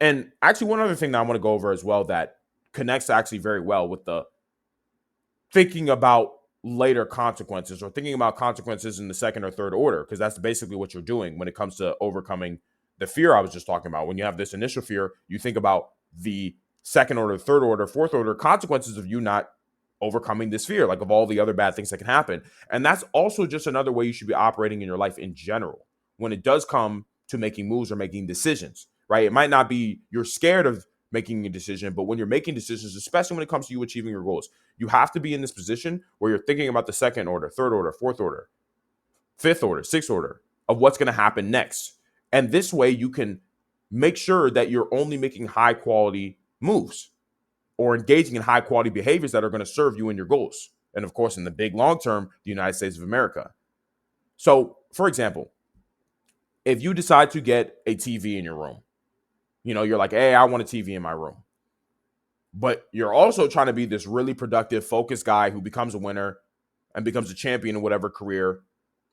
And actually, one other thing that I want to go over as well that connects actually very well with the thinking about later consequences or thinking about consequences in the second or third order, because that's basically what you're doing when it comes to overcoming the fear I was just talking about. When you have this initial fear, you think about the second order, third order, fourth order consequences of you not overcoming this fear, like of all the other bad things that can happen. And that's also just another way you should be operating in your life in general when it does come to making moves or making decisions, right? It might not be you're scared of making a decision, but when you're making decisions, especially when it comes to you achieving your goals, you have to be in this position where you're thinking about the second order, third order, fourth order, fifth order, sixth order of what's going to happen next. And this way you can make sure that you're only making high quality moves or engaging in high quality behaviors that are going to serve you and your goals. And of course, in the big long term, the United States of America. So, for example, if you decide to get a TV in your room, you're like, hey, I want a TV in my room. But you're also trying to be this really productive, focused guy who becomes a winner and becomes a champion in whatever career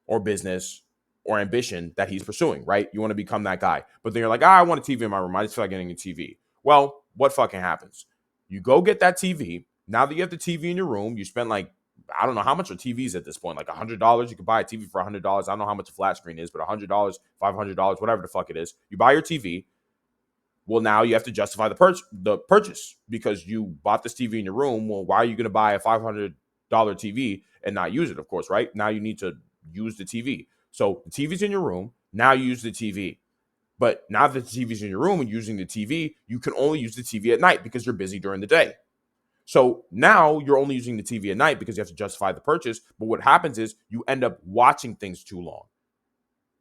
or business or ambition that he's pursuing, right? You want to become that guy. But then you're like, I want a TV in my room. I just feel like getting a TV. Well, what fucking happens? You go get that TV. Now that you have the TV in your room, you spend like, I don't know how much are TVs at this point, like $100. You could buy a TV for $100. I don't know how much a flat screen is, but $100, $500, whatever the fuck it is. You buy your TV. Well, now you have to justify the purchase because you bought this TV in your room. Well, why are you going to buy a $500 TV and not use it? Of course, right? Now you need to use the TV. So the TV's in your room. Now you use the TV. But now that the TV's in your room and using the TV, you can only use the TV at night because you're busy during the day. So now you're only using the TV at night because you have to justify the purchase. But what happens is you end up watching things too long.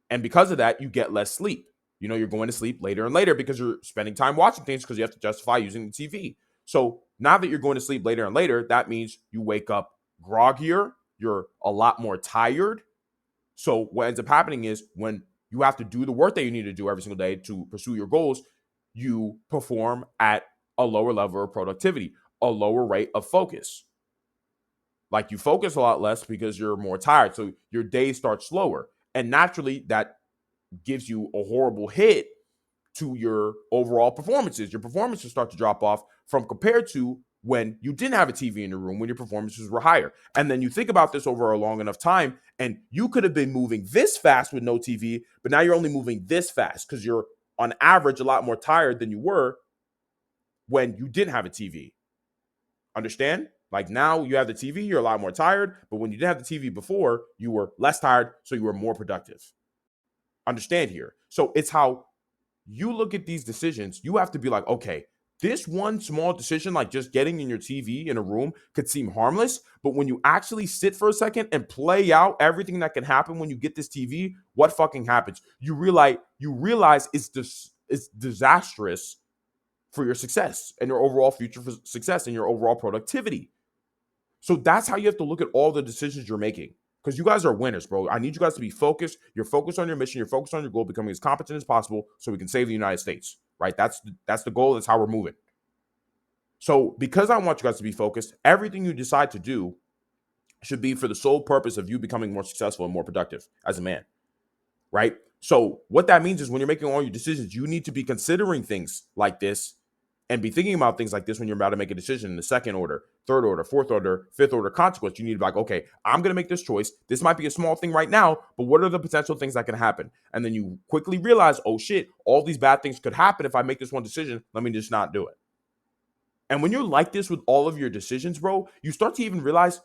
And because of that, you get less sleep. You're going to sleep later and later because you're spending time watching things because you have to justify using the TV. So now that you're going to sleep later and later, that means you wake up groggier. You're a lot more tired. So what ends up happening is when you have to do the work that you need to do every single day to pursue your goals, you perform at a lower level of productivity, a lower rate of focus. Like you focus a lot less because you're more tired. So your day starts slower. And naturally, that gives you a horrible hit to your overall performances. Your performances start to drop off from compared to when you didn't have a TV in your room, when your performances were higher. And then you think about this over a long enough time, and you could have been moving this fast with no TV, but now you're only moving this fast because you're on average a lot more tired than you were when you didn't have a TV. Understand? Like now you have the TV, you're a lot more tired, but when you didn't have the TV before, you were less tired, so you were more productive. Understand here. So it's how you look at these decisions. You have to be like, okay, this one small decision, like just getting in your TV in a room, could seem harmless. But when you actually sit for a second and play out everything that can happen when you get this TV, what fucking happens? You realize it's disastrous for your success and your overall future for success and your overall productivity. So that's how you have to look at all the decisions you're making. Because you guys are winners, bro. I need you guys to be focused. You're focused on your mission. You're focused on your goal, becoming as competent as possible so we can save the United States, right? That's the goal. That's how we're moving. So because I want you guys to be focused, everything you decide to do should be for the sole purpose of you becoming more successful and more productive as a man, right? So what that means is when you're making all your decisions, you need to be considering things like this and be thinking about things like this when you're about to make a decision in the second order, third order, fourth order, fifth order consequence. You need to be like, okay, I'm going to make this choice. This might be a small thing right now, but what are the potential things that can happen? And then you quickly realize, oh shit, all these bad things could happen if I make this one decision. Let me just not do it. And when you're like this with all of your decisions, bro, you start to even realize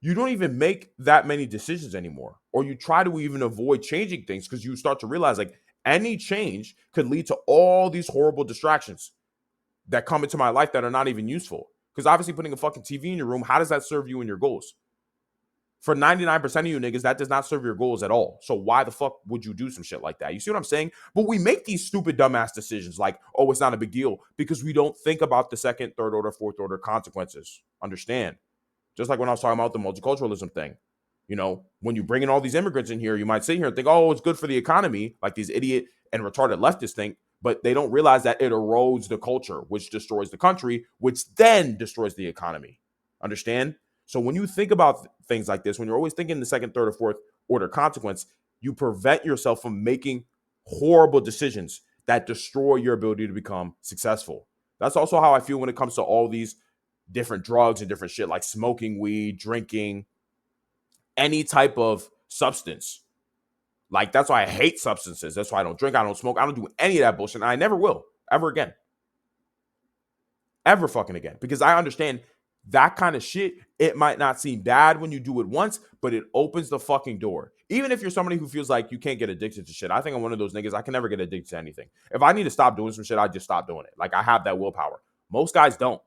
you don't even make that many decisions anymore, or you try to even avoid changing things because you start to realize like any change could lead to all these horrible distractions that come into my life that are not even useful. Because obviously putting a fucking TV in your room, how does that serve you and your goals? For 99% of you niggas, that does not serve your goals at all. So why the fuck would you do some shit like that? You see what I'm saying? But we make these stupid dumbass decisions like, oh, it's not a big deal because we don't think about the second, third order, fourth order consequences. Understand? Just like when I was talking about the multiculturalism thing. When you bring in all these immigrants in here, you might sit here and think, oh, it's good for the economy, like these idiot and retarded leftists think, but they don't realize that it erodes the culture, which destroys the country, which then destroys the economy. Understand? So when you think about things like this, when you're always thinking the second, third, or fourth order consequence, you prevent yourself from making horrible decisions that destroy your ability to become successful. That's also how I feel when it comes to all these different drugs and different shit like smoking weed, drinking, any type of substance. Like, that's why I hate substances. That's why I don't drink, I don't smoke, I don't do any of that bullshit. And I never will, ever again. Ever fucking again. Because I understand that kind of shit, it might not seem bad when you do it once, but it opens the fucking door. Even if you're somebody who feels like you can't get addicted to shit. I think I'm one of those niggas, I can never get addicted to anything. If I need to stop doing some shit, I just stop doing it. Like, I have that willpower. Most guys don't.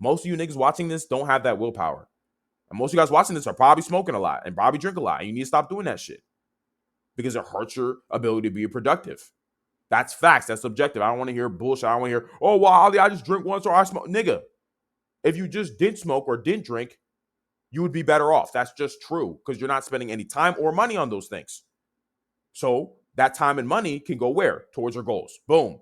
Most of you niggas watching this don't have that willpower. And most of you guys watching this are probably smoking a lot and probably drink a lot. And you need to stop doing that shit. Because it hurts your ability to be productive. That's facts. That's subjective. I don't want to hear bullshit. I don't want to hear, oh, well, Ali, I just drink once or I smoke. Nigga, if you just didn't smoke or didn't drink, you would be better off. That's just true because you're not spending any time or money on those things. So that time and money can go where? Towards your goals. Boom.